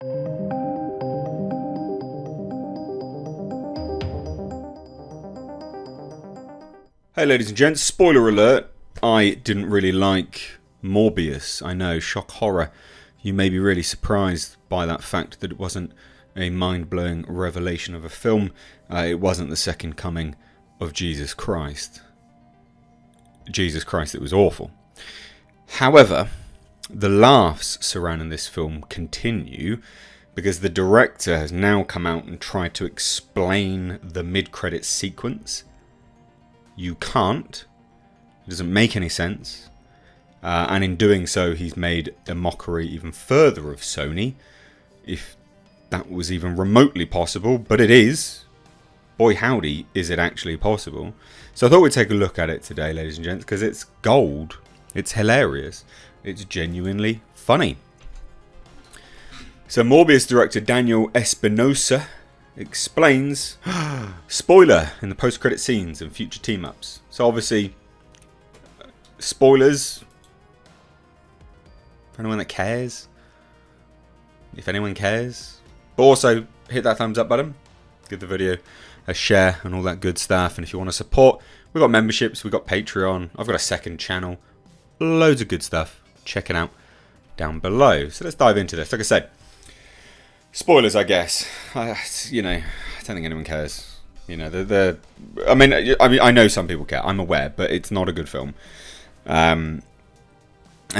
Hey ladies and gents, spoiler alert, I didn't really like Morbius. I know, shock horror. You may be really surprised by that fact that it wasn't a mind-blowing revelation of a film. It wasn't the second coming of Jesus Christ. Jesus Christ, it was awful. However, the laughs surrounding this film continue because the director has now come out and tried to explain the mid-credits sequence. You can't. It doesn't make any sense. And in doing so, he's made a mockery even further of Sony, if that was even remotely possible. But it is. Boy howdy, is it actually possible. So I thought we'd take a look at it today, ladies and gents, because it's gold. It's hilarious. It's genuinely funny. So Morbius director Daniel Espinosa explains, spoiler, in the post-credit scenes and future team-ups. So obviously, spoilers, for anyone that cares, if anyone cares. But also, hit that thumbs up button, give the video a share and all that good stuff. And if you want to support, we've got memberships, we've got Patreon, I've got a second channel, loads of good stuff. Check it out down below. So let's dive into this. Like I said, spoilers, I guess. I don't think anyone cares. You know, I mean, I know some people care. I'm aware, but it's not a good film. And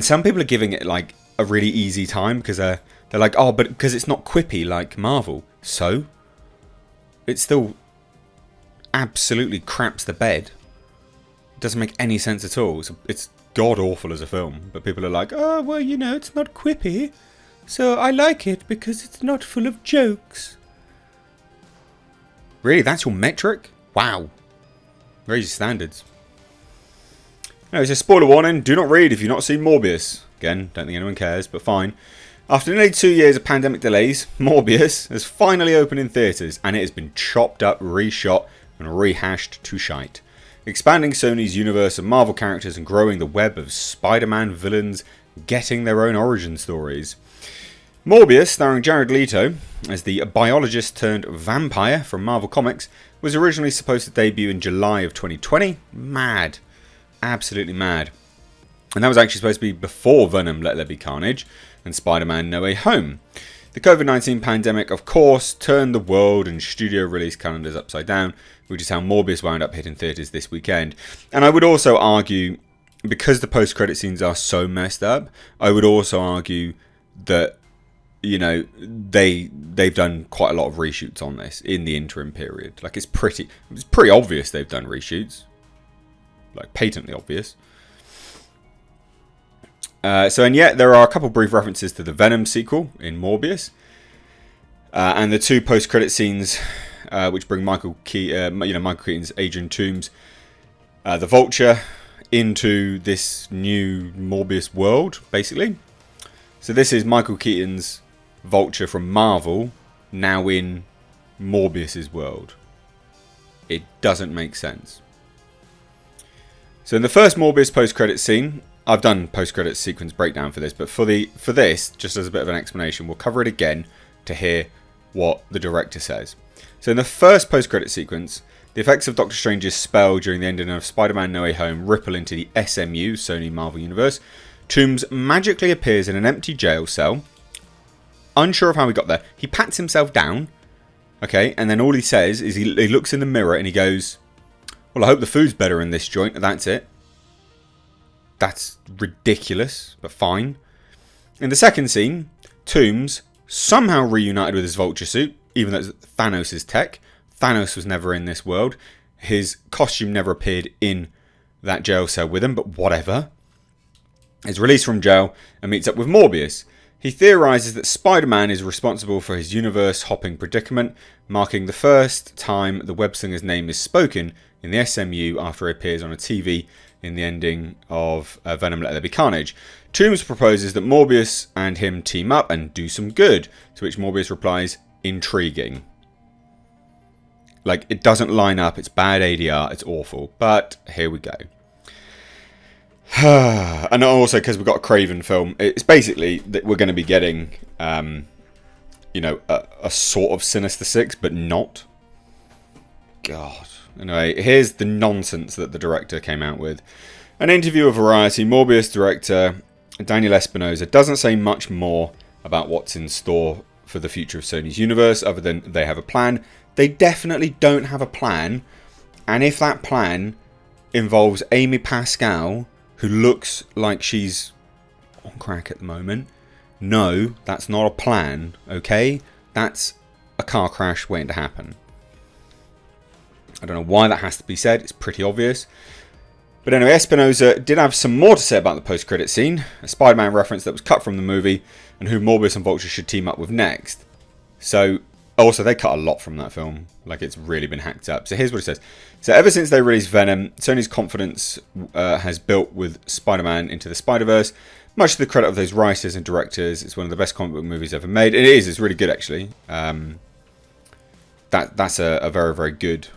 some people are giving it like a really easy time because they're like, oh, but because it's not quippy like Marvel. So it still absolutely craps the bed. It doesn't make any sense at all. It's god awful as a film. But people are like, oh, well, you know, it's not quippy. So I like it because it's not full of jokes. Really? That's your metric? Wow. Raise your standards. No, it's a spoiler warning. Do not read if you've not seen Morbius. Again, don't think anyone cares, but fine. After nearly 2 years of pandemic delays, Morbius has finally opened in theatres and it has been chopped up, reshot and rehashed to shite. Expanding Sony's universe of Marvel characters and growing the web of Spider-Man villains getting their own origin stories. Morbius, starring Jared Leto as the biologist turned vampire from Marvel Comics, was originally supposed to debut in July of 2020. Mad. Absolutely mad. And that was actually supposed to be before Venom Let There Be Carnage and Spider-Man No Way Home. The COVID-19 pandemic, of course, turned the world and studio release calendars upside down, which is how Morbius wound up hitting theatres this weekend. And I would also argue, because the post-credit scenes are so messed up, I would also argue that, you know, they've done quite a lot of reshoots on this in the interim period. Like, it's pretty obvious they've done reshoots. Like, patently obvious. And yet there are a couple brief references to the Venom sequel in Morbius. And the two post-credit scenes, which bring Michael Keaton's Adrian Toomes, the Vulture, into this new Morbius world, basically. So this is Michael Keaton's Vulture from Marvel, now in Morbius's world. It doesn't make sense. So in the first Morbius post-credit scene, I've done post-credit sequence breakdown for this, but for this, just as a bit of an explanation, we'll cover it again to hear what the director says. So in the first post-credit sequence, the effects of Doctor Strange's spell during the ending of Spider-Man No Way Home ripple into the SMU, Sony Marvel Universe. Toomes magically appears in an empty jail cell. Unsure of how he got there. He pats himself down, okay, and then all he says is he looks in the mirror and he goes, well, I hope the food's better in this joint. That's it. That's ridiculous, but fine. In the second scene, Toomes, somehow reunited with his Vulture suit, even though it's Thanos' tech. Thanos was never in this world. His costume never appeared in that jail cell with him, but whatever. Is released from jail and meets up with Morbius. He theorizes that Spider-Man is responsible for his universe-hopping predicament, marking the first time the web-slinger's name is spoken in the SMU after he appears on a TV in the ending of Venom Let There Be Carnage. Toomes proposes that Morbius and him team up and do some good, to which Morbius replies, intriguing. Like, it doesn't line up, it's bad ADR, it's awful, but here we go. And also because we've got a Craven film, it's basically that we're going to be getting you know, a sort of Sinister Six, but not. God. Anyway, here's the nonsense that the director came out with. An interview with Variety, Morbius director Daniel Espinosa doesn't say much more about what's in store for the future of Sony's universe, other than they have a plan. They definitely don't have a plan, and if that plan involves Amy Pascal, who looks like she's on crack at the moment, no, that's not a plan, okay? That's a car crash waiting to happen. I don't know why that has to be said, it's pretty obvious. But anyway, Espinosa did have some more to say about the post-credit scene, a Spider-Man reference that was cut from the movie, and who Morbius and Vulture should team up with next. So, also, they cut a lot from that film, like it's really been hacked up. So here's what it says. So ever since they released Venom, Sony's confidence has built with Spider-Man Into the Spider-Verse. Much to the credit of those writers and directors, it's one of the best comic book movies ever made. It is, it's really good actually. That's a very, very good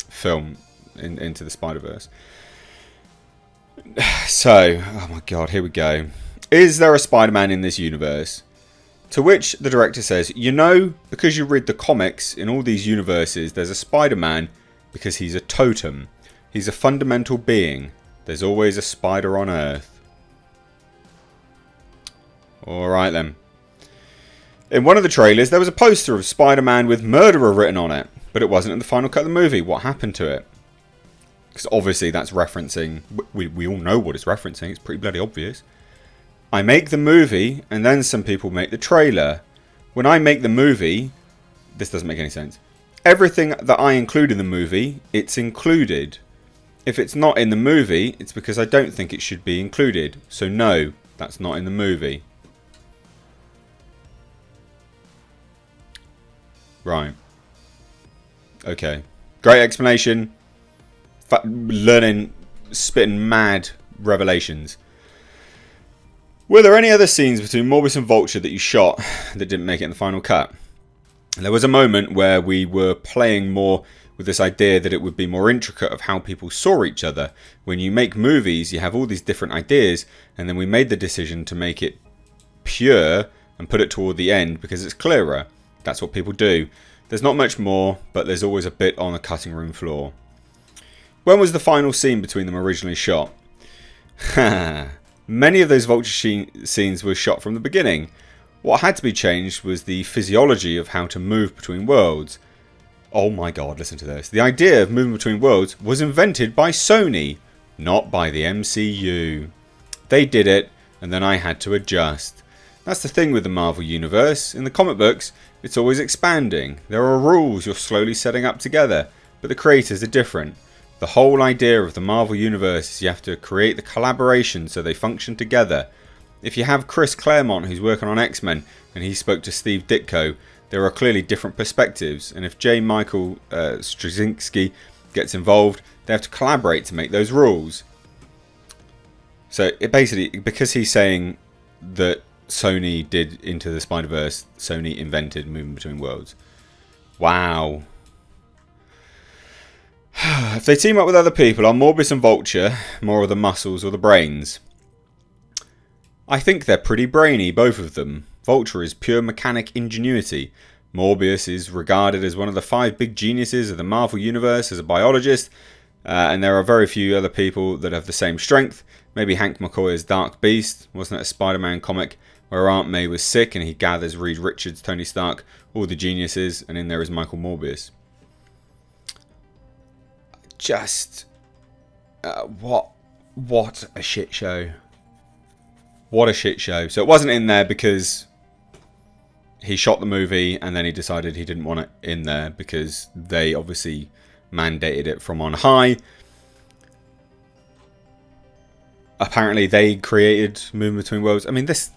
film Into the Spider-Verse. So, oh my god, here we go. Is there a Spider-Man in this universe? To which the director says, you know, because you read the comics, in all these universes, there's a Spider-Man because he's a totem. He's a fundamental being. There's always a spider on Earth. Alright then. In one of the trailers, there was a poster of Spider-Man with murderer written on it, but it wasn't in the final cut of the movie. What happened to it? Because obviously that's referencing... We all know what it's referencing. It's pretty bloody obvious. I make the movie, and then some people make the trailer. When I make the movie... This doesn't make any sense. Everything that I include in the movie, it's included. If it's not in the movie, it's because I don't think it should be included. So no, that's not in the movie. Right. Okay. Great explanation. Learning, spitting mad revelations. Were there any other scenes between Morbius and Vulture that you shot that didn't make it in the final cut? There was a moment where we were playing more with this idea that it would be more intricate of how people saw each other. When you make movies, you have all these different ideas, and then we made the decision to make it pure and put it toward the end because it's clearer. That's what people do. There's not much more, but there's always a bit on the cutting room floor. When was the final scene between them originally shot? Many of those Vulture scenes were shot from the beginning. What had to be changed was the physiology of how to move between worlds. Oh my god, listen to this. The idea of moving between worlds was invented by Sony, not by the MCU. They did it, and then I had to adjust. That's the thing with the Marvel Universe. In the comic books, it's always expanding. There are rules you're slowly setting up together, but the creators are different. The whole idea of the Marvel Universe is you have to create the collaboration so they function together. If you have Chris Claremont who's working on X-Men and he spoke to Steve Ditko, there are clearly different perspectives, and if J. Michael Straczynski gets involved, they have to collaborate to make those rules. So it basically, because he's saying that Sony did Into the Spider-Verse, Sony invented moving between worlds. Wow. If they team up with other people, are Morbius and Vulture more of the muscles or the brains? I think they're pretty brainy, both of them. Vulture is pure mechanic ingenuity. Morbius is regarded as one of the 5 big geniuses of the Marvel Universe as a biologist, and there are very few other people that have the same strength. Maybe Hank McCoy's Dark Beast, wasn't it a Spider-Man comic where Aunt May was sick and he gathers Reed Richards, Tony Stark, all the geniuses, and in there is Michael Morbius. Just... what a shit show. What a shit show. So it wasn't in there because he shot the movie and then he decided he didn't want it in there because they obviously mandated it from on high. Apparently they created Moving Between Worlds. I mean, this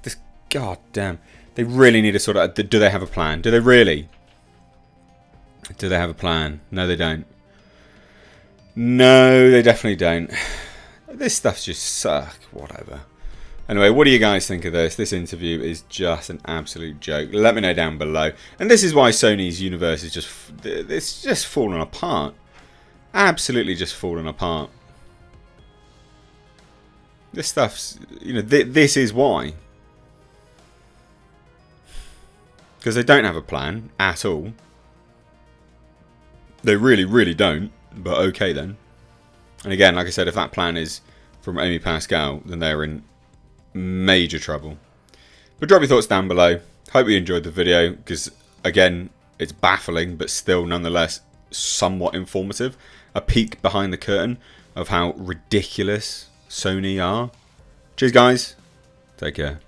god damn. They really need to sort out... Do they have a plan? Do they really? Do they have a plan? No, they don't. No, they definitely don't. This stuff's just suck. Whatever. Anyway, what do you guys think of this? This interview is just an absolute joke. Let me know down below. And this is why Sony's universe is just... It's just falling apart. Absolutely just falling apart. This stuff's... You know, this is why. Because they don't have a plan at all. They really, really don't. But okay then. And again, like I said, if that plan is from Amy Pascal, then they're in major trouble. But drop your thoughts down below. Hope you enjoyed the video, because again, it's baffling, but still nonetheless somewhat informative. A peek behind the curtain of how ridiculous Sony are. Cheers guys. Take care.